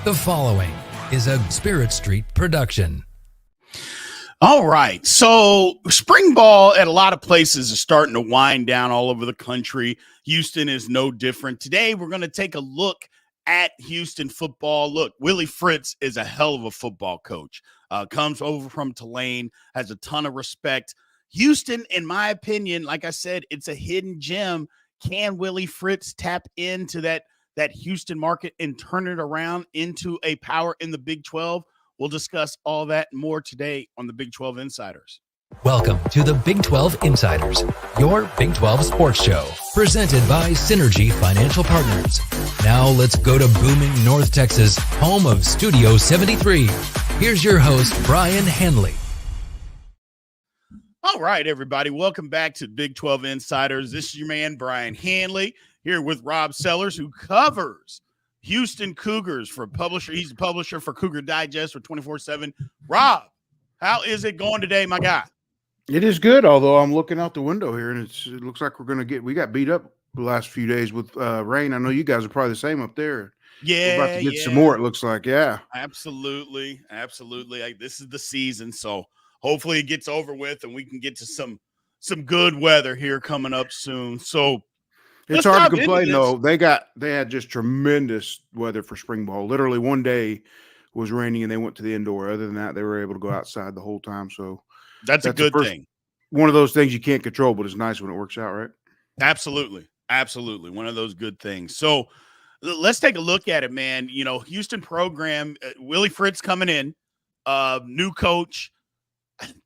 The following is a Spirit Street production. All right. So spring ball at a lot of places is starting to wind down all over the country. Houston is no different. Today, we're going to take a look at Houston football. Look, Willie Fritz is a hell of a football coach. Comes over from Tulane, has a ton of respect. Houston, in my opinion, like I said, it's a hidden gem. Can Willie Fritz tap into that Houston market and turn it around into a power in the Big 12? We'll discuss all that and more today on the Big 12 Insiders. Welcome to the Big 12 Insiders, your Big 12 sports show, presented by Synergy Financial Partners. Now let's go to booming North Texas, home of Studio 73. Here's your host, Brien Hanley. All right, everybody. Welcome back to Big 12 Insiders. This is your man, Brien Hanley, here with Rob Sellers, who covers Houston Cougars for a publisher. He's the publisher for Cougar Digest for 24/7. Rob, how is it going today, my guy? It is good, although I'm looking out the window here, and it looks like we got beat up the last few days with rain. I know you guys are probably the same up there. Yeah, we're about to get some more, it looks like. Yeah, absolutely. This is the season, so hopefully it gets over with and we can get to some good weather here coming up soon. So it's hard to complain though. They had just tremendous weather for spring ball. Literally one day was raining and they went to the indoor. Other than that, they were able to go outside the whole time. So that's a good thing. One of those things you can't control, but it's nice when it works out, right? Absolutely. One of those good things. So let's take a look at it, man. You know, Houston program, Willie Fritz coming in, new coach.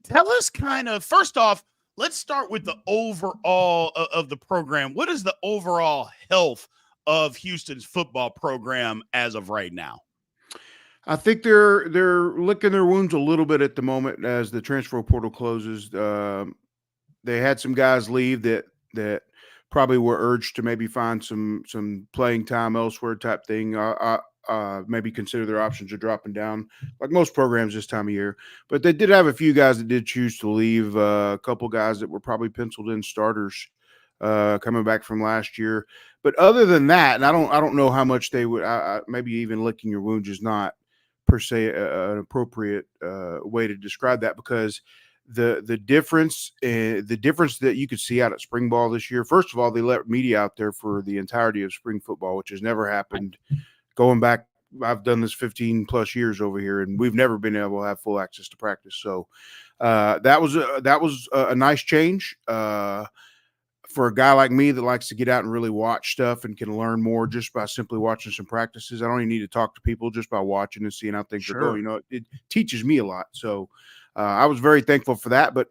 Tell us kind of, first off, let's start with the overall of the program. What is the overall health of Houston's football program as of right now? I think they're licking their wounds a little bit at the moment as the transfer portal closes. They had some guys leave that probably were urged to maybe find some playing time elsewhere type thing. Maybe consider their options of dropping down, like most programs this time of year. But they did have a few guys that did choose to leave. A couple guys that were probably penciled in starters coming back from last year. But other than that, and I don't know how much they would. Maybe even licking your wounds is not per se an appropriate way to describe that, because the difference that you could see out at spring ball this year. First of all, they let media out there for the entirety of spring football, which has never happened. Going back, I've done this 15 plus years over here, and we've never been able to have full access to practice. So that was a nice change for a guy like me that likes to get out and really watch stuff and can learn more just by simply watching some practices. I don't even need to talk to people, just by watching and seeing how things are going. You know, it teaches me a lot. So I was very thankful for that. But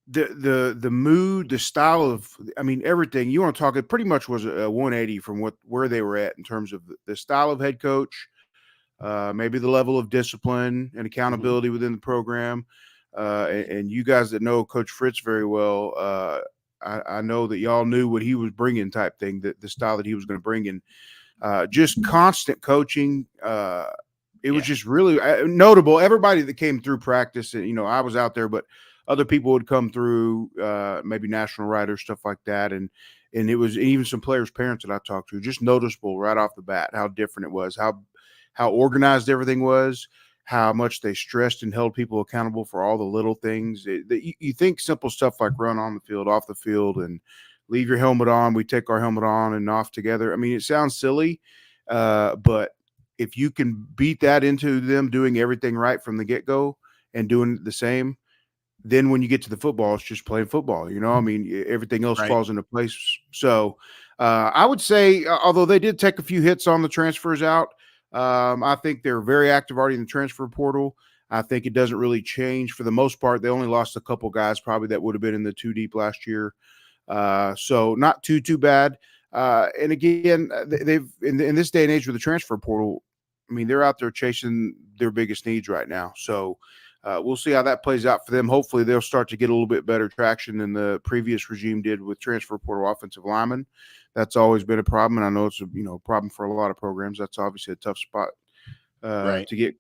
the mood, the style of, I mean, everything you want to talk, it pretty much was a 180 from where they were at in terms of the style of head coach, maybe the level of discipline and accountability within the program. And you guys that know Coach Fritz very well, I know that y'all knew what he was bringing type thing, the style that he was going to bring in, just constant coaching. It was just really notable. Everybody that came through practice, you know, I was out there, but other people would come through, maybe national writers, stuff like that. And it was even some players' parents that I talked to, just noticeable right off the bat how different it was, how organized everything was, how much they stressed and held people accountable for all the little things. You think simple stuff like run on the field, off the field, and leave your helmet on. We take our helmet on and off together. I mean, it sounds silly, but if you can beat that into them doing everything right from the get-go and doing the same, then when you get to the football, it's just playing football. You know, I mean, everything else falls into place. So I would say, although they did take a few hits on the transfers out, I think they're very active already in the transfer portal. I think it doesn't really change for the most part. They only lost a couple guys probably that would have been in the two deep last year. So not too bad. And again, they've in this day and age with the transfer portal, I mean, they're out there chasing their biggest needs right now. So we'll see how that plays out for them. Hopefully they'll start to get a little bit better traction than the previous regime did with transfer portal offensive linemen. That's always been a problem, and I know it's a problem for a lot of programs. That's obviously a tough spot to get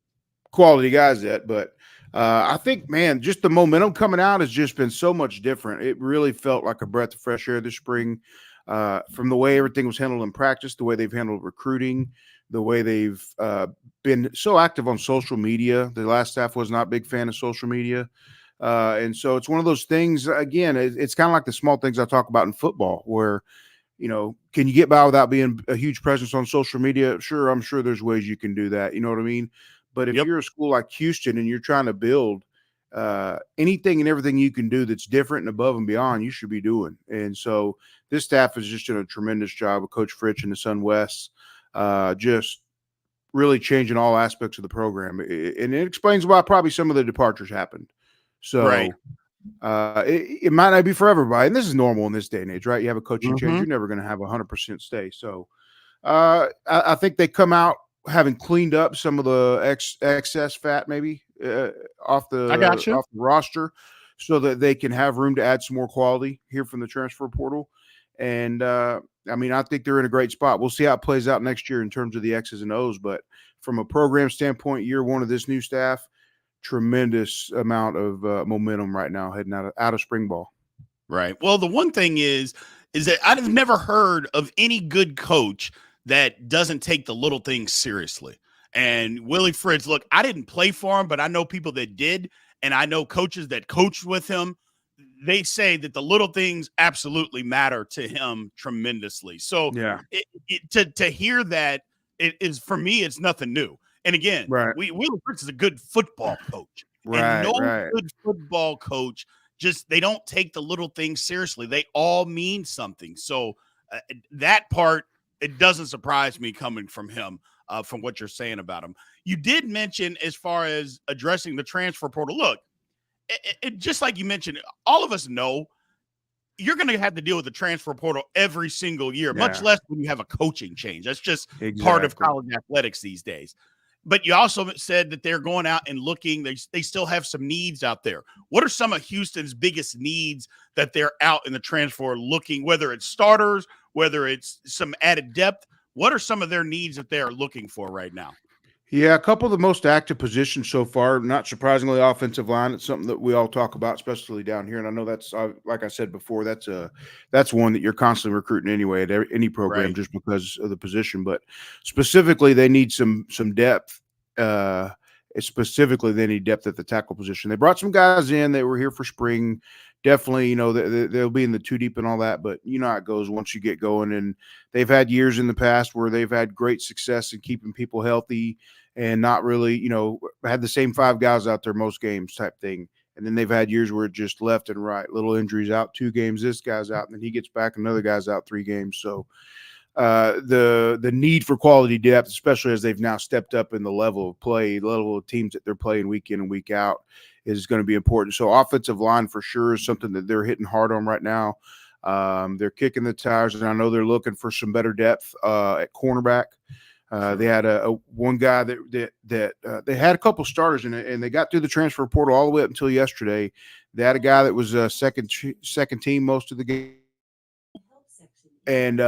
quality guys at. But I think, man, just the momentum coming out has just been so much different. It really felt like a breath of fresh air this spring from the way everything was handled in practice, the way they've handled recruiting, the way they've been so active on social media. The last staff was not a big fan of social media. And so it's one of those things, again, it's kind of like the small things I talk about in football where, can you get by without being a huge presence on social media? Sure. I'm sure there's ways you can do that. You know what I mean? But if you're a school like Houston and you're trying to build anything and everything you can do that's different and above and beyond, you should be doing. And so this staff has just done a tremendous job with Coach Fritz and the Sun West, just really changing all aspects of the program. And it explains why probably some of the departures happened. So it might not be for everybody. And this is normal in this day and age, right? You have a coaching change. You're never going to have 100% stay. So I think they come out having cleaned up some of the excess fat maybe off the roster so that they can have room to add some more quality here from the transfer portal. And I think they're in a great spot. We'll see how it plays out next year in terms of the X's and O's. But from a program standpoint, year one of this new staff, tremendous amount of momentum right now heading out of spring ball. Right. Well, the one thing is that I've never heard of any good coach that doesn't take the little things seriously. And Willie Fritz, look, I didn't play for him, but I know people that did, and I know coaches that coached with him. They say that the little things absolutely matter to him tremendously. So to hear that, it is, for me, it's nothing new. And again, Willie Fritz is a good football coach. And no good football coach, they don't take the little things seriously. They all mean something. So that part, it doesn't surprise me coming from him, from what you're saying about him. You did mention as far as addressing the transfer portal. Look, it just like you mentioned, all of us know you're going to have to deal with the transfer portal every single year, much less when you have a coaching change. That's just part of college athletics these days. But you also said that they're going out and looking. They still have some needs out there. What are some of Houston's biggest needs that they're out in the transfer looking, whether it's starters, whether it's some added depth? What are some of their needs that they are looking for right now? Yeah, a couple of the most active positions so far, not surprisingly, offensive line. It's something that we all talk about, especially down here. And I know that's, like I said before, that's one that you're constantly recruiting anyway at any program just because of the position. But specifically, they need some depth. Specifically, they need depth at the tackle position. They brought some guys in. They were here for spring. Definitely, they'll be in the two deep and all that. But you know how it goes once you get going. And they've had years in the past where they've had great success in keeping people healthy and not really, had the same 5 guys out there most games type thing. And then they've had years where it just left and right, little injuries out 2 games, this guy's out, and then he gets back, another guy's out 3 games. So the need for quality depth, especially as they've now stepped up in the level of play, the level of teams that they're playing week in and week out, is going to be important. So offensive line for sure is something that they're hitting hard on right now. They're kicking the tires, and I know they're looking for some better depth at cornerback. They had one guy that they had a couple starters in it, and they got through the transfer portal all the way up until yesterday. They had a guy that was second team most of the game, and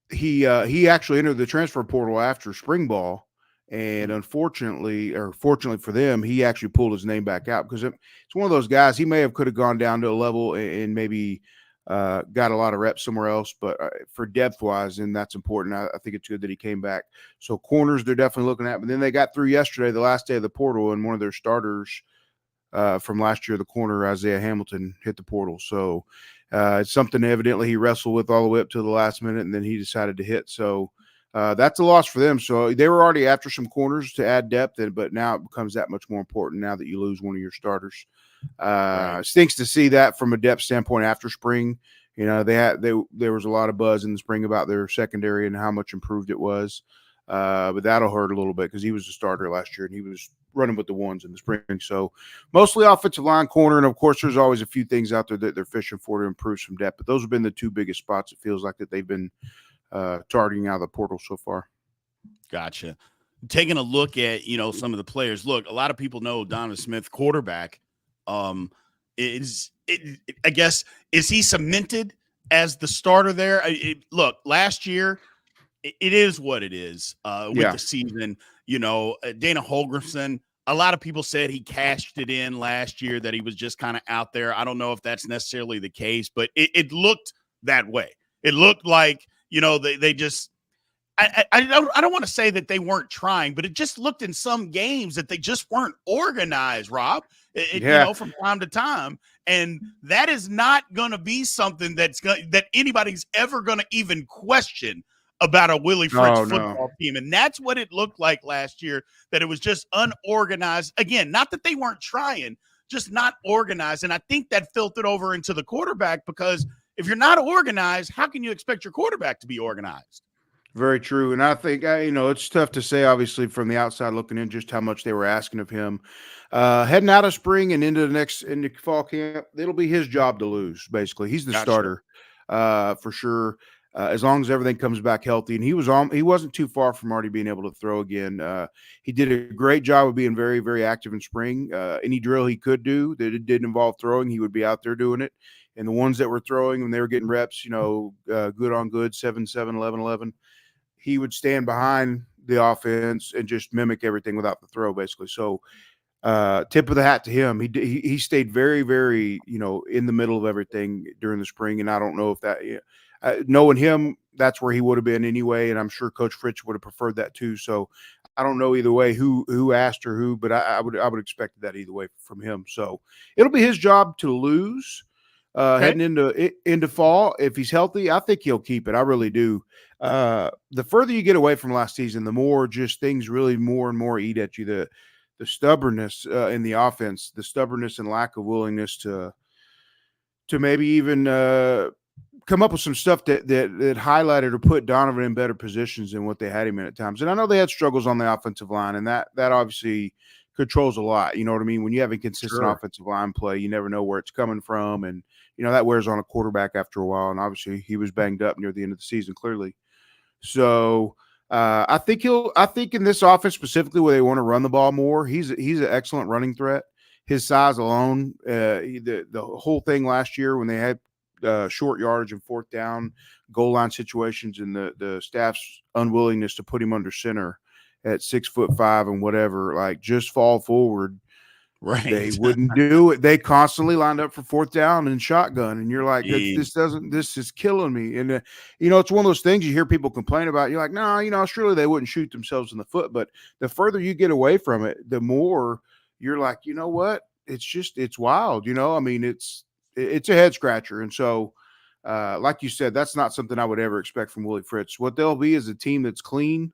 he actually entered the transfer portal after spring ball. And unfortunately, or fortunately for them, he actually pulled his name back out because it's one of those guys. He could have gone down to a level and maybe got a lot of reps somewhere else. But for depth wise, and that's important. I think it's good that he came back. So corners, they're definitely looking at. But then they got through yesterday, the last day of the portal, and one of their starters from last year, the corner Isaiah Hamilton, hit the portal. So it's something evidently he wrestled with all the way up to the last minute, and then he decided to hit. So that's a loss for them. So they were already after some corners to add depth, but now it becomes that much more important now that you lose one of your starters. Stinks to see that from a depth standpoint after spring. There was a lot of buzz in the spring about their secondary and how much improved it was. But that'll hurt a little bit because he was a starter last year and he was running with the ones in the spring. So mostly offensive line, corner, and of course there's always a few things out there that they're fishing for to improve some depth. But those have been the 2 biggest spots it feels like that they've been targeting out of the portal so far. Gotcha. Taking a look at, some of the players. Look, a lot of people know Donovan Smith, quarterback. I guess, is he cemented as the starter there? Look, last year, it is what it is with the season. Dana Holgorsen, a lot of people said he cashed it in last year, that he was just kind of out there. I don't know if that's necessarily the case, but it looked that way. It looked like, they just I don't want to say that they weren't trying, but it just looked in some games that they just weren't organized, Rob. Yeah. From time to time, and that is not going to be something that anybody's ever going to even question about a Willie Fritz Oh, no. football team, and that's what it looked like last year. That it was just unorganized. Again, not that they weren't trying, just not organized, and I think that filtered over into the quarterback because if you're not organized, how can you expect your quarterback to be organized? Very true. And I think, it's tough to say, obviously, from the outside looking in, just how much they were asking of him. Heading out of spring and into the fall camp, it'll be his job to lose, basically. He's the Gotcha. starter for sure, as long as everything comes back healthy. And he wasn't too far from already being able to throw again. He did a great job of being very, very active in spring. Any drill he could do that it didn't involve throwing, he would be out there doing it. And the ones that were throwing, when they were getting reps, good on good, 7-7, 11-11. He would stand behind the offense and just mimic everything without the throw, basically. So, tip of the hat to him. He stayed very, very, in the middle of everything during the spring. And I don't know if that, knowing him, that's where he would have been anyway. And I'm sure Coach Fritz would have preferred that too. So I don't know either way who asked or who, but I would expect that either way from him. So it'll be his job to lose. Heading into fall, if he's healthy, I think he'll keep it. I really do. The further you get away from last season, the more just things really more and more eat at you. The stubbornness in the offense, the stubbornness and lack of willingness to maybe even come up with some stuff that highlighted or put Donovan in better positions than what they had him in at times. And I know they had struggles on the offensive line, and that obviously controls a lot. You know what I mean? When you have inconsistent offensive line play, you never know where it's coming from. And, that wears on a quarterback after a while. And obviously he was banged up near the end of the season, clearly. So I think in this offense specifically where they want to run the ball more, he's an excellent running threat. His size alone, the whole thing last year when they had short yardage and fourth down, goal line situations, and the staff's unwillingness to put him under center at 6'5" and whatever, like just fall forward. Right. They wouldn't do it. They constantly lined up for fourth down and shotgun. And you're like, this is killing me. And, it's one of those things you hear people complain about. You're like, no, surely they wouldn't shoot themselves in the foot. But the further you get away from it, the more you're like, you know what? It's wild. I mean, it's a head scratcher. And so, like you said, that's not something I would ever expect from Willie Fritz. What they'll be is a team that's clean,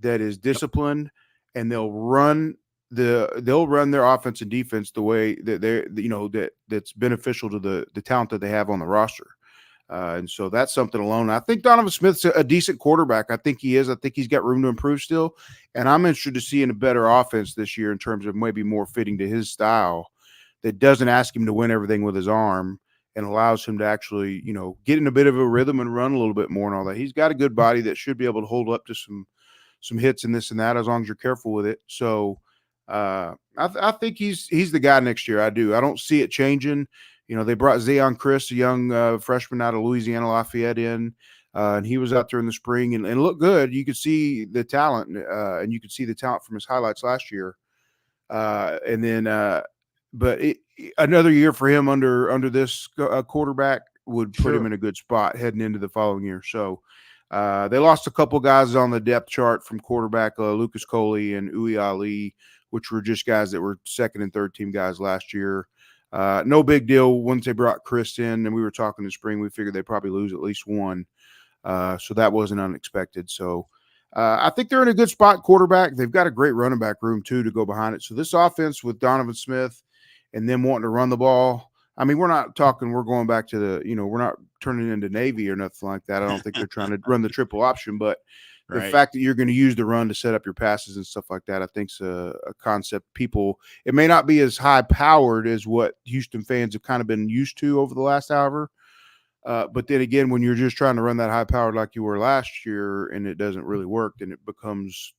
that is disciplined, and they'll run their offense and defense the way that that's beneficial to the talent that they have on the roster. And so that's something alone. I think Donovan Smith's a decent quarterback. I think he is. I think he's got room to improve still. And I'm interested to see in a better offense this year in terms of maybe more fitting to his style that doesn't ask him to win everything with his arm and allows him to actually, get in a bit of a rhythm and run a little bit more and all that. He's got a good body that should be able to hold up to some hits and this and that as long as you're careful with it. So I think he's the guy next year. I do. I don't see it changing. They brought Zayon Chris, a young freshman out of Louisiana Lafayette, in, and he was out there in the spring and looked good. You could see the talent, and you could see the talent from his highlights last year. And then, but another year for him under this quarterback would put him in a good spot heading into the following year. So they lost a couple guys on the depth chart from quarterback, Lucas Coley and Uwe Ali, which were just guys that were second and third team guys last year. No big deal. Once they brought Chris in and we were talking in spring, we figured they'd probably lose at least one. So that wasn't unexpected. So I think they're in a good spot quarterback. They've got a great running back room too to go behind it. So this offense with Donovan Smith and them wanting to run the ball, I mean, we're going back to we're not turning into Navy or nothing like that. I don't think they're trying to run the triple option, but the fact that you're going to use the run to set up your passes and stuff like that, I think is a concept it may not be as high powered as what Houston fans have kind of been used to over the last hour. But then again, when you're just trying to run that high powered like you were last year and it doesn't really work, then it becomes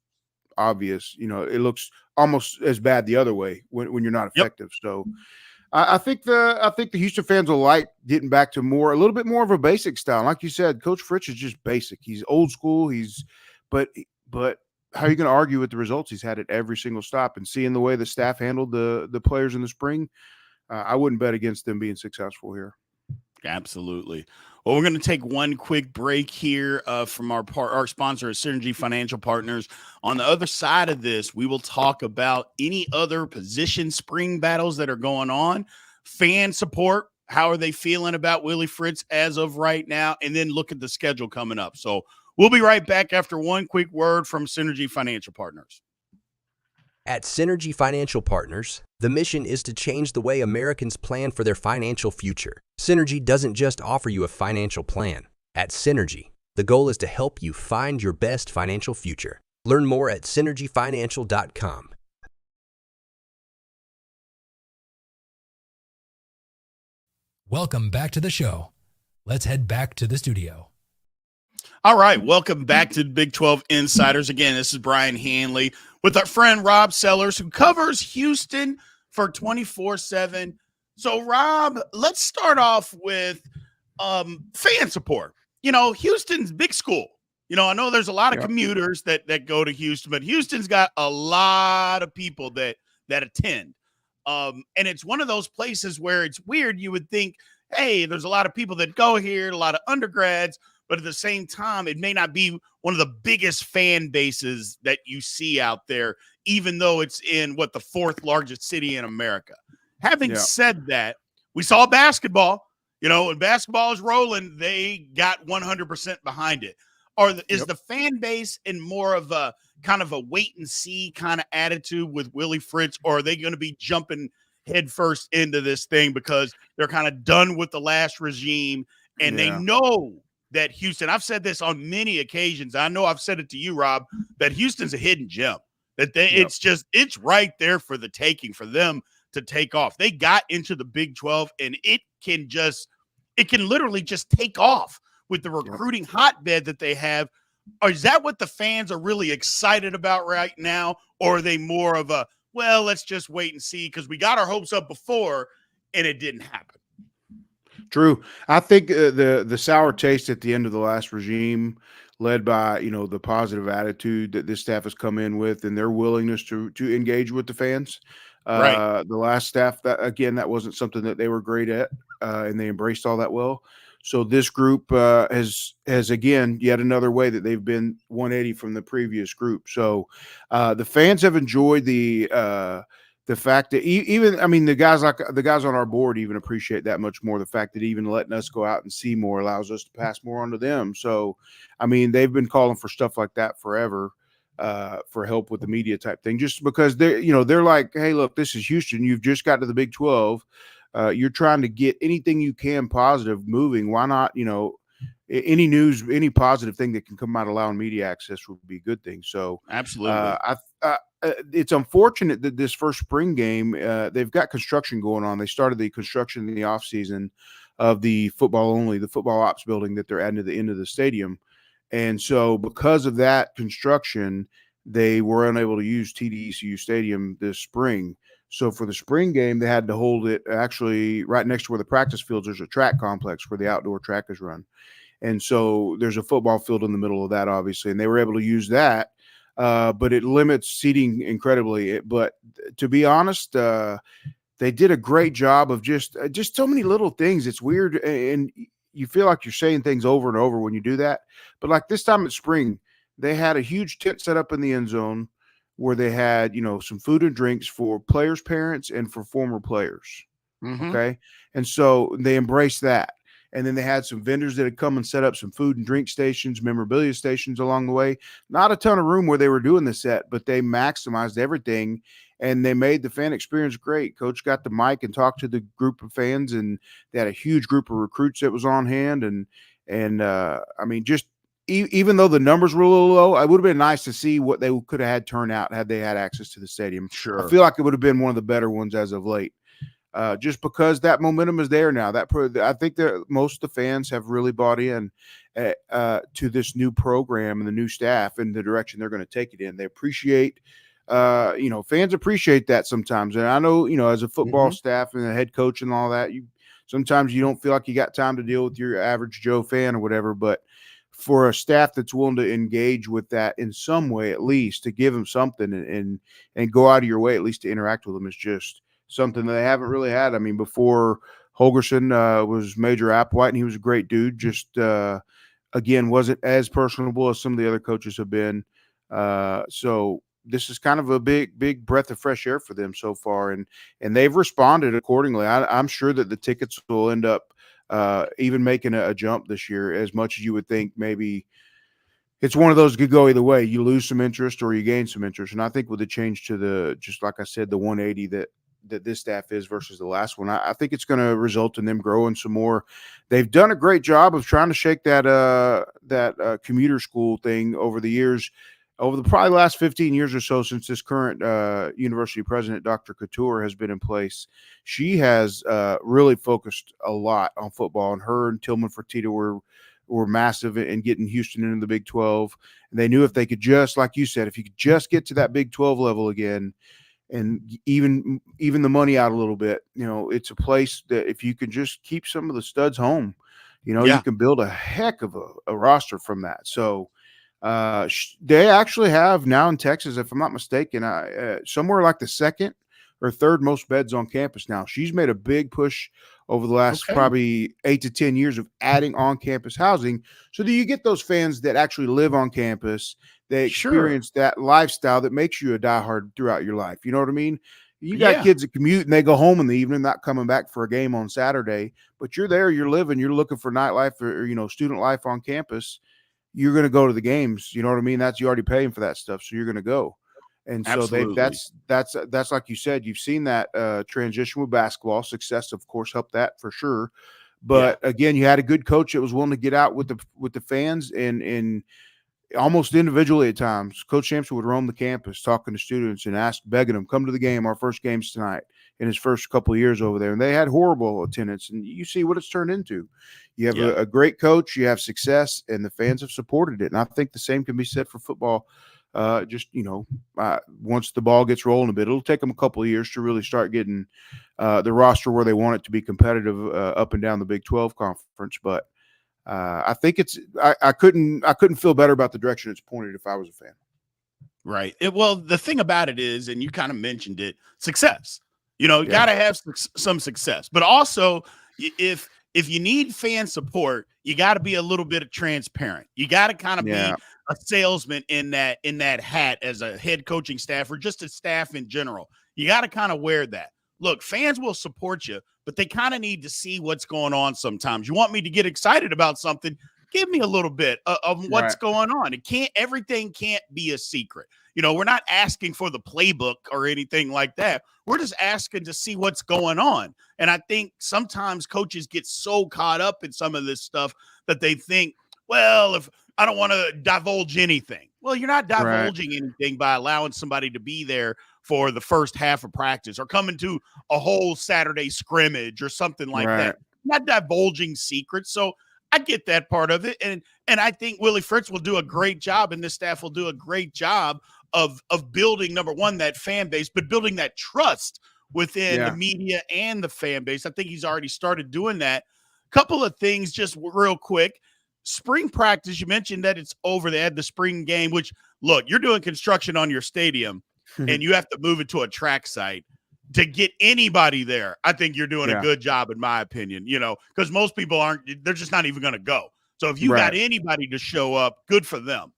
obvious. It looks almost as bad the other way when you're not effective. So I think the Houston fans will like getting back to a little bit more of a basic style. Like you said, Coach Fritz is just basic. He's old school. But how are you going to argue with the results he's had at every single stop? And seeing the way the staff handled the players in the spring, I wouldn't bet against them being successful here. Absolutely. Well, we're going to take one quick break here from our sponsor, Synergy Financial Partners. On the other side of this, we will talk about any other position spring battles that are going on, fan support. How are they feeling about Willie Fritz as of right now? And then look at the schedule coming up. So we'll be right back after one quick word from Synergy Financial Partners. At Synergy Financial Partners, the mission is to change the way Americans plan for their financial future. Synergy doesn't just offer you a financial plan. At Synergy, the goal is to help you find your best financial future. Learn more at synergyfinancial.com. Welcome back to the show. Let's head back to the studio. All right, welcome back to the Big 12 Insiders. Again, this is Brien Hanley with our friend Rob Sellers, who covers Houston for 24/7. So, Rob, let's start off with fan support. You know, Houston's big school. You know, I know there's a lot of commuters that go to Houston, but Houston's got a lot of people that attend. And it's one of those places where it's weird. You would think, hey, there's a lot of people that go here, a lot of undergrads, but at the same time, it may not be one of the biggest fan bases that you see out there, even though it's in the fourth largest city in America. Having said that, we saw basketball. You know, when basketball is rolling, they got 100% behind it. Is the fan base in more of a kind of a wait and see kind of attitude with Willie Fritz, or are they going to be jumping headfirst into this thing because they're kind of done with the last regime and they know that Houston, I've said this on many occasions. I know I've said it to you, Rob, that Houston's a hidden gem. That it's right there for the taking for them to take off. They got into the Big 12 and it can literally just take off with the recruiting hotbed that they have. Or is that what the fans are really excited about right now? Or are they more of a, well, let's just wait and see because we got our hopes up before and it didn't happen? True. I think the sour taste at the end of the last regime, led by the positive attitude that this staff has come in with and their willingness to engage with the fans. The last staff, that wasn't something that they were great at, and they embraced all that well. So this group has again yet another way that they've been 180 from the previous group. So the fans have enjoyed the fact that the guys on our board even appreciate that much more. The fact that even letting us go out and see more allows us to pass more on to them. So, they've been calling for stuff like that forever, for help with the media type thing, just because they're like, hey, look, this is Houston. You've just got to the Big 12. You're trying to get anything you can positive moving. Why not, any news, any positive thing that can come out allowing media access would be a good thing. So absolutely. It's unfortunate that this first spring game, they've got construction going on. They started the construction in the off season of the football ops building that they're adding to the end of the stadium. And so because of that construction, they were unable to use TDECU Stadium this spring. So for the spring game, they had to hold it actually right next to where the practice fields. There's a track complex where the outdoor track is run. And so there's a football field in the middle of that, obviously, and they were able to use that. But it limits seating incredibly. But to be honest, they did a great job of just so many little things. It's weird, and you feel like you're saying things over and over when you do that. But like this time at spring, they had a huge tent set up in the end zone where they had, some food and drinks for players' parents and for former players. Mm-hmm. Okay. And so they embraced that. And then they had some vendors that had come and set up some food and drink stations, memorabilia stations along the way. Not a ton of room where they were doing the set, but they maximized everything and they made the fan experience great. Coach got the mic and talked to the group of fans, and they had a huge group of recruits that was on hand. Even though the numbers were a little low, it would have been nice to see what they could have had turn out had they had access to the stadium. Sure. I feel like it would have been one of the better ones as of late. Just because that momentum is there now. I think that most of the fans have really bought in to this new program and the new staff and the direction they're going to take it in. They appreciate, fans appreciate that sometimes. And I know, as a football staff and a head coach and all that, sometimes you don't feel like you got time to deal with your average Joe fan or whatever. But for a staff that's willing to engage with that in some way, at least to give them something and go out of your way, at least to interact with them, is just something that they haven't really had. Before Holgerson was Major Applewhite, and he was a great dude. Just again, wasn't as personable as some of the other coaches have been. So this is kind of a big breath of fresh air for them so far, and they've responded accordingly. I'm sure that the tickets will end up even making a jump this year, as much as you would think. Maybe it's one of those could go either way. You lose some interest or you gain some interest, and I think with the change to just like I said, the 180 that this staff is versus the last one, I think it's going to result in them growing some more. They've done a great job of trying to shake that commuter school thing over the years. Over the probably last 15 years or so, since this current university president, Dr. Couture, has been in place, she has really focused a lot on football. And her and Tillman Fertitta were massive in getting Houston into the Big 12. And they knew if they could just, like you said, if you could just get to that Big 12 level again, and even the money out a little bit, it's a place that if you can just keep some of the studs home, you can build a heck of a roster from that. So. They actually have now in Texas, if I'm not mistaken, somewhere like the second or third most beds on campus now. She's made a big push over the last probably 8 to 10 years of adding on-campus housing so that you get those fans that actually live on campus, they experience that lifestyle that makes you a diehard throughout your life. You know what I mean? You got kids that commute and they go home in the evening, not coming back for a game on Saturday, but you're there, you're living, you're looking for nightlife or student life on campus. You're going to go to the games. You know what I mean? You're already paying for that stuff. So you're going to go. And so that's like you said, you've seen that transition with basketball. Success, of course, helped that for sure. But again, you had a good coach that was willing to get out with the fans and almost individually at times. Coach Sampson would roam the campus talking to students and begging them, come to the game. Our first game's tonight, in his first couple of years over there. And they had horrible attendance. And you see what it's turned into. You have a great coach, you have success, and the fans have supported it. And I think the same can be said for football. Once the ball gets rolling a bit, it'll take them a couple of years to really start getting the roster where they want it to be competitive up and down the Big 12 conference. But I think I couldn't feel better about the direction it's pointed if I was a fan. Right. Well, the thing about it is, and you kind of mentioned it, success. You got to have some success, but also if you need fan support, you got to be a little bit transparent. You got to kind of be a salesman in that hat as a head coaching staff or just a staff in general. You got to kind of wear that. Look, fans will support you, but they kind of need to see what's going on sometimes. You want me to get excited about something, give me a little bit of what's going on. Everything can't be a secret. We're not asking for the playbook or anything like that. We're just asking to see what's going on. And I think sometimes coaches get so caught up in some of this stuff that they think, well, if I don't want to divulge anything. Well, you're not divulging anything by allowing somebody to be there for the first half of practice or coming to a whole Saturday scrimmage or something like that. Not divulging secrets. So I get that part of it. And I think Willie Fritz will do a great job and this staff will do a great job of building, number one, that fan base, but building that trust within the media and the fan base. I think he's already started doing that. Couple of things just real quick. Spring practice, you mentioned that it's over. They had the spring game, which, look, you're doing construction on your stadium and you have to move it to a track site. To get anybody there, I think you're doing a good job, in my opinion, because most people they're just not even going to go. So if you got anybody to show up, good for them.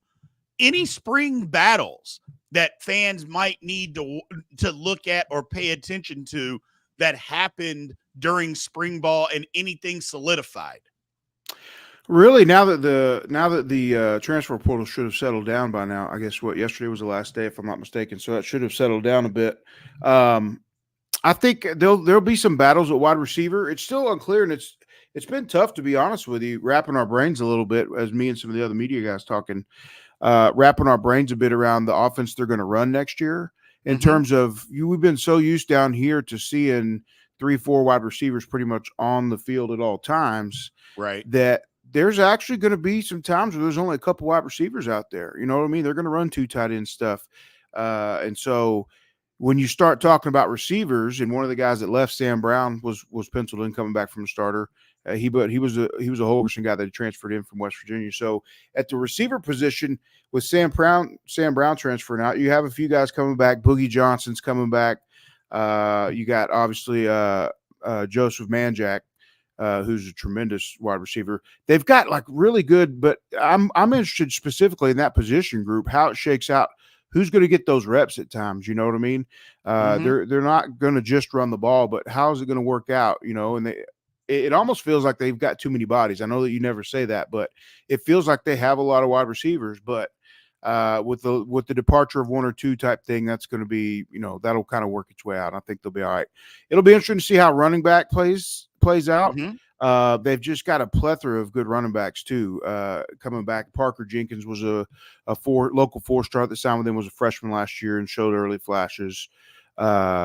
Any spring battles that fans might need to look at or pay attention to that happened during spring ball and anything solidified? Really, now that the transfer portal should have settled down by now. I guess yesterday was the last day, if I'm not mistaken. So that should have settled down a bit. I think there'll be some battles at wide receiver. It's still unclear, and it's been tough, to be honest with you, wrapping our brains a little bit, as me and some of the other media guys talking, wrapping our brains a bit around the offense they're going to run next year. In terms of we've been so used down here to seeing 3-4 wide receivers pretty much on the field at all times, that there's actually going to be some times where there's only a couple wide receivers out there. You know what I mean? They're going to run 2 tight end stuff, and so when you start talking about receivers, and one of the guys that left, Sam Brown, was penciled in coming back from the starter. He was a Holgerson guy that had transferred in from West Virginia. So at the receiver position, with Sam Brown transferring out, you have a few guys coming back. Boogie Johnson's coming back. You got obviously Joseph Manjack. who's a tremendous wide receiver. They've got like really good, but I'm interested specifically in that position group, how it shakes out. Who's going to get those reps at times? You know what I mean? They're not going to just run the ball, but how is it going to work out? You know, and it almost feels like they've got too many bodies. I know that you never say that, but it feels like they have a lot of wide receivers. But with the departure of one or two type thing, that's going to be, you know, that'll kind of work its way out. I think they'll be all right. It'll be interesting to see how running back plays out. They've just got a plethora of good running backs too. Coming back, Parker Jenkins was a local 4-star at the time with them, was a freshman last year and showed early flashes.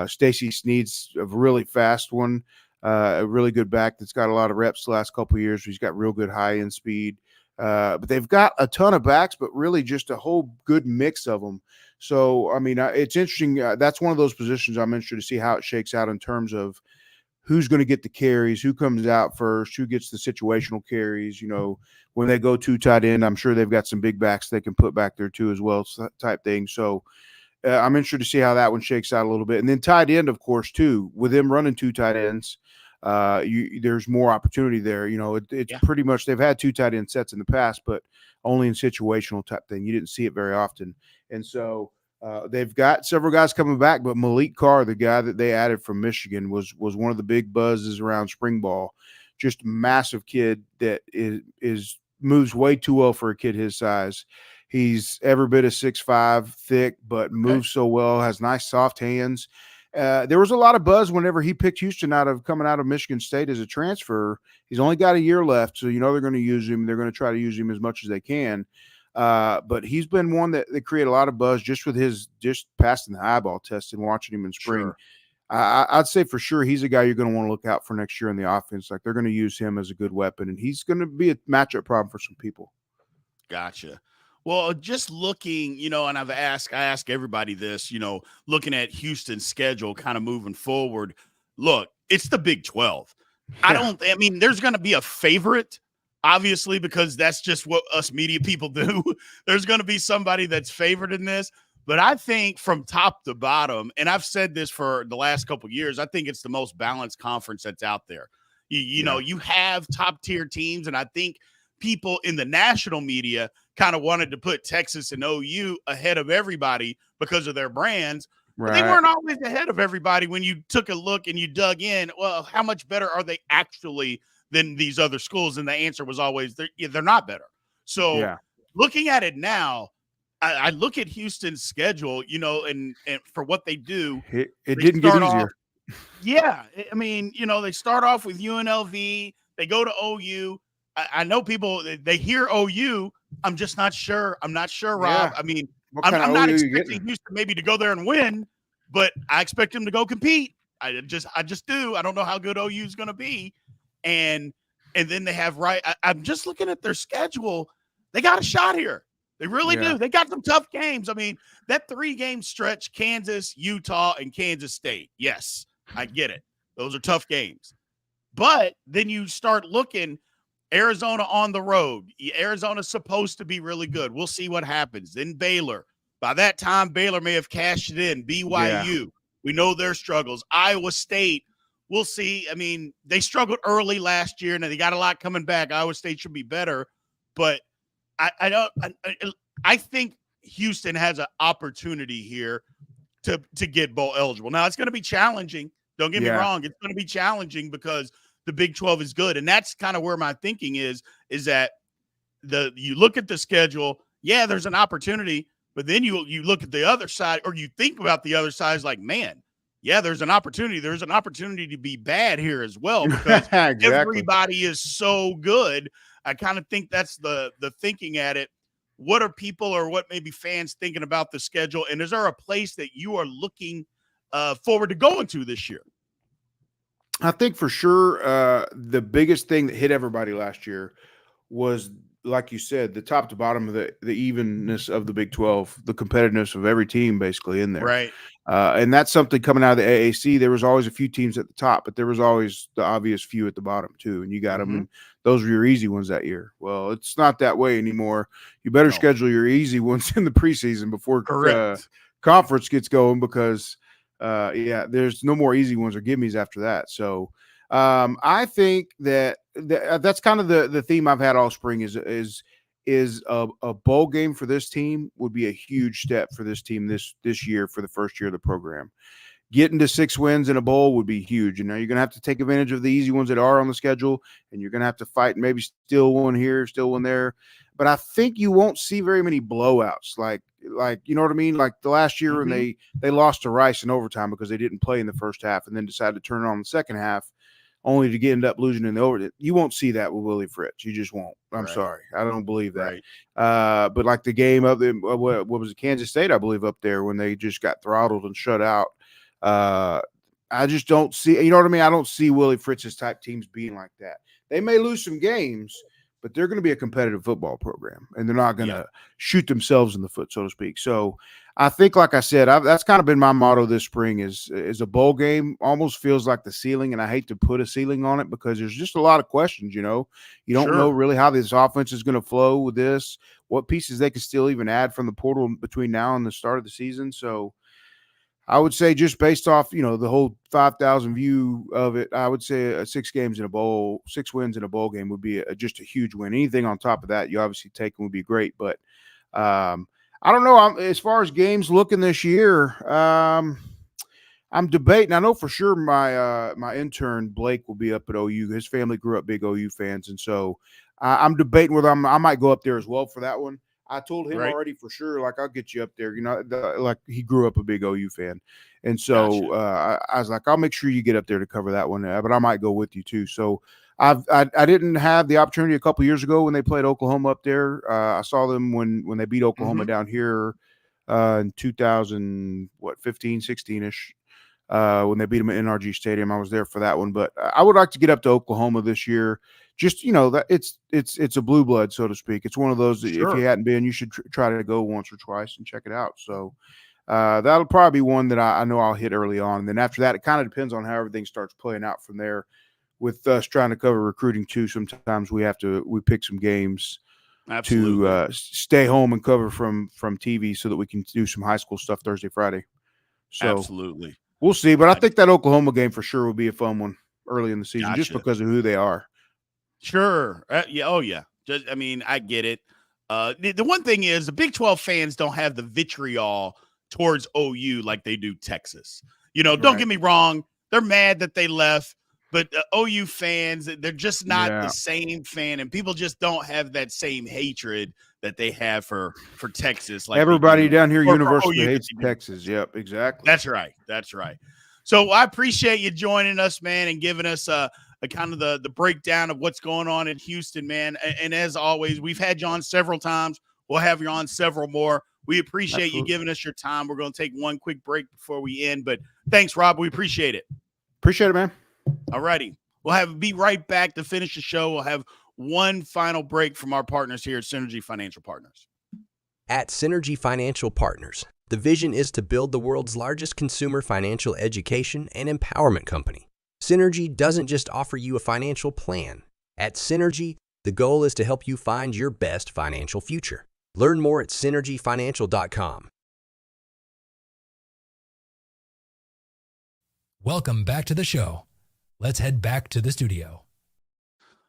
Stacy Sneed's a really fast one, a really good back that's got a lot of reps the last couple of years. He's got real good high end speed. But they've got a ton of backs, but really just a whole good mix of them. So, I mean, it's interesting. That's one of those positions I'm interested to see how it shakes out in terms of who's going to get the carries, who comes out first, who gets the situational carries. You know, when they go to tight end, I'm sure they've got some big backs they can put back there too as well, type thing. So I'm interested to see how that one shakes out a little bit. And then tight end, of course, too, with them running 2 tight ends, there's more opportunity there. You know, it's pretty much they've had 2 tight end sets in the past, but only in situational type thing. You didn't see it very often. And so they've got several guys coming back, but Malik Carr, the guy that they added from Michigan, was one of the big buzzes around spring ball. Just a massive kid that is moves way too well for a kid his size. He's every bit of 6'5", thick, but moves so well, has nice soft hands. There was a lot of buzz whenever he picked Houston coming out of Michigan State as a transfer. He's only got a year left, so you know they're going to use him. They're going to try to use him as much as they can. But he's been one that create a lot of buzz just with his just passing the eyeball test and watching him in spring. Sure. I'd say for sure he's a guy you're going to want to look out for next year in the offense. Like they're going to use him as a good weapon, and he's going to be a matchup problem for some people. Gotcha. Well, just looking, you know, and I ask everybody this, you know, looking at Houston's schedule kind of moving forward. Look, it's the Big 12. I mean, there's going to be a favorite, obviously, because that's just what us media people do. There's going to be somebody that's favored in this. But I think from top to bottom, and I've said this for the last couple of years, I think it's the most balanced conference that's out there. You know, you have top tier teams, and I think people in the national media kind of wanted to put Texas and OU ahead of everybody because of their brands. Right. But they weren't always ahead of everybody when you took a look and you dug in. Well, how much better are they actually than these other schools? And the answer was always they're not better. So looking at it now, I look at Houston's schedule, you know, and for what they do. It didn't get easier. I mean, you know, they start off with UNLV. They go to OU. I know people, they hear OU. I'm just not sure. I'm not sure, Rob. I mean, I'm not expecting Houston maybe to go there and win, but I expect them to go compete. I just do. I don't know how good OU is going to be. And then they have I'm just looking at their schedule. They got a shot here. They really do. They got some tough games. I mean, that 3-game stretch, Kansas, Utah, and Kansas State. Yes, I get it. Those are tough games. But then you start looking, Arizona on the road. Arizona's supposed to be really good. We'll see what happens. Then Baylor. By that time, Baylor may have cashed it in. BYU. We know their struggles. Iowa State. We'll see. I mean, they struggled early last year, and they got a lot coming back. Iowa State should be better. But I think Houston has an opportunity here to get bowl eligible. Now, it's going to be challenging. Don't get me wrong. It's going to be challenging because the Big 12 is good. And that's kind of where my thinking is that you look at the schedule, there's an opportunity, but then you look at the other side, or you think about the other side, is like, man, there's an opportunity. There's an opportunity to be bad here as well because everybody is so good. I kind of think that's the thinking at it. What are people or what maybe fans thinking about the schedule? And is there a place that you are looking forward to going to this year? I think for sure the biggest thing that hit everybody last year was, like you said, the top to bottom of the evenness of the Big 12, the competitiveness of every team basically in there. Right. And that's something coming out of the AAC. There was always a few teams at the top, but there was always the obvious few at the bottom too. And you got them, and those were your easy ones that year. Well, it's not that way anymore. You better schedule your easy ones in the preseason before conference gets going because there's no more easy ones or gimmies after that. So I think that's kind of the theme I've had all spring is a bowl game for this team would be a huge step for this team this year for the first year of the program. Getting to 6 wins in a bowl would be huge. And now you're going to have to take advantage of the easy ones that are on the schedule, and you're going to have to fight and maybe steal one here, steal one there. But I think you won't see very many blowouts. Like you know what I mean? Like the last year when they lost to Rice in overtime because they didn't play in the first half and then decided to turn it on in the second half, only to end up losing in the overtime. You won't see that with Willie Fritz. You just won't. I'm sorry. I don't believe that. Right. But like the game of what was it, Kansas State, I believe, up there when they just got throttled and shut out. I just don't see, you know what I mean? I don't see Willie Fritz's type teams being like that. They may lose some games, but they're going to be a competitive football program, and they're not going to shoot themselves in the foot, so to speak. So I think, like I said, that's kind of been my motto this spring is a bowl game almost feels like the ceiling, and I hate to put a ceiling on it because there's just a lot of questions, you know. You don't know really how this offense is going to flow with this, what pieces they can still even add from the portal between now and the start of the season. So I would say just based off, you know, the whole 5,000 view of it, I would say 6 wins in a bowl game would be just a huge win. Anything on top of that, you obviously take would be great. But I don't know. As far as games looking this year, I'm debating. I know for sure my intern Blake will be up at OU. His family grew up big OU fans, and so I'm debating whether I might go up there as well for that one. I told him already for sure, like, I'll get you up there. You know, like he grew up a big OU fan. And so I was like, I'll make sure you get up there to cover that one. But I might go with you too. So I didn't have the opportunity a couple years ago when they played Oklahoma up there. I saw them when they beat Oklahoma down here in 2015, 16-ish. When they beat them at NRG Stadium. I was there for that one. But I would like to get up to Oklahoma this year. Just, you know, that it's a blue blood, so to speak. It's one of those that if you hadn't been, you should try to go once or twice and check it out. So that'll probably be one that I know I'll hit early on. And then after that, it kind of depends on how everything starts playing out from there. With us trying to cover recruiting too, sometimes we pick some games to stay home and cover from TV so that we can do some high school stuff Thursday, Friday. So absolutely. We'll see. But I think that Oklahoma game for sure will be a fun one early in the season just because of who they are. Sure. Yeah. Oh, yeah. Just, I mean, I get it. The one thing is the Big 12 fans don't have the vitriol towards OU like they do Texas. You know, don't get me wrong. They're mad that they left, but OU fans, they're just not the same fan, and people just don't have that same hatred that they have for Texas. Like everybody down here universally hates Texas. Yep, exactly. That's right. That's right. So I appreciate you joining us, man, and giving us a kind of the breakdown of what's going on in Houston, man. And as always, we've had you on several times. We'll have you on several more. We appreciate you giving us your time. We're going to take one quick break before we end, but thanks, Rob. We appreciate it. Appreciate it, man. All righty. We'll be right back to finish the show. We'll have one final break from our partners here at Synergy Financial Partners. At Synergy Financial Partners, the vision is to build the world's largest consumer financial education and empowerment company. Synergy doesn't just offer you a financial plan. At Synergy, the goal is to help you find your best financial future. Learn more at synergyfinancial.com. Welcome back to the show. Let's head back to the studio.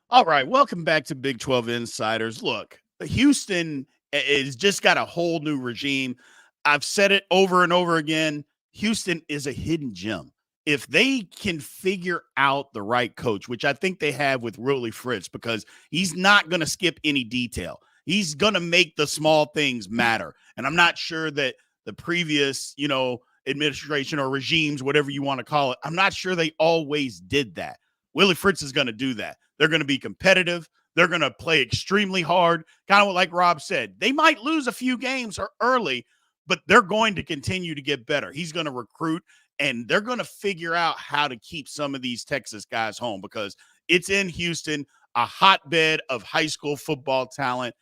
All right. Welcome back to Big 12 Insiders. Look, Houston has just got a whole new regime. I've said it over and over again. Houston is a hidden gem. If they can figure out the right coach, which I think they have with Willie Fritz, because he's not going to skip any detail. He's going to make the small things matter. And I'm not sure that the previous, you know, administration or regimes, whatever you want to call it, I'm not sure they always did that. Willie Fritz is going to do that. They're going to be competitive. They're going to play extremely hard. Kind of like Rob said, they might lose a few games early, but they're going to continue to get better. He's going to recruit, and they're going to figure out how to keep some of these Texas guys home because it's in Houston, a hotbed of high school football talent.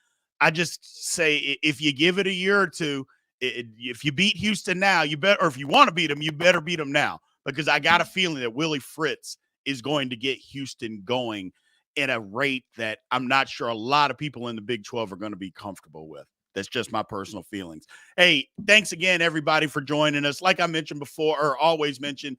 I just say if you give it a year or two, if you beat Houston now, you better, or if you want to beat them, you better beat them now because I got a feeling that Willie Fritz is going to get Houston going at a rate that I'm not sure a lot of people in the Big 12 are going to be comfortable with. That's just my personal feelings. Hey, thanks again, everybody, for joining us. Like I mentioned before, or always mention,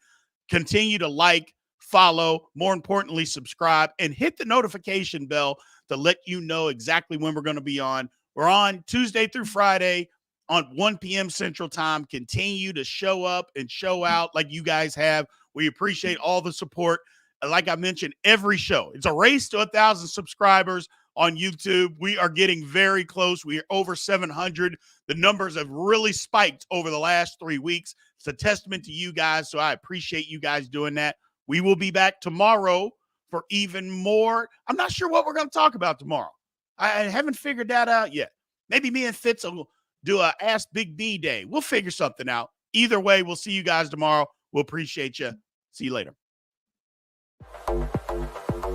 continue to like, follow, more importantly, subscribe, and hit the notification bell to let you know exactly when we're going to be on. We're on Tuesday through Friday on 1 p.m. Central Time. Continue to show up and show out like you guys have. We appreciate all the support. Like I mentioned, every show, it's a race to 1,000 subscribers on YouTube. We are getting very close. We are over 700. The numbers have really spiked over the last 3 weeks. It's a testament to you guys, so I appreciate you guys doing that. We will be back tomorrow for even more. I'm not sure what we're going to talk about tomorrow. I haven't figured that out yet. Maybe me and Fitz will do a Ask Big B day. We'll figure something out. Either way, we'll see you guys tomorrow. We'll appreciate you. See you later.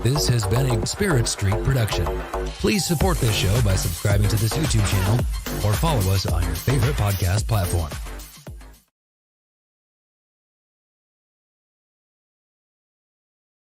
This has been a Spirit Street production. Please support this show by subscribing to this YouTube channel or follow us on your favorite podcast platform.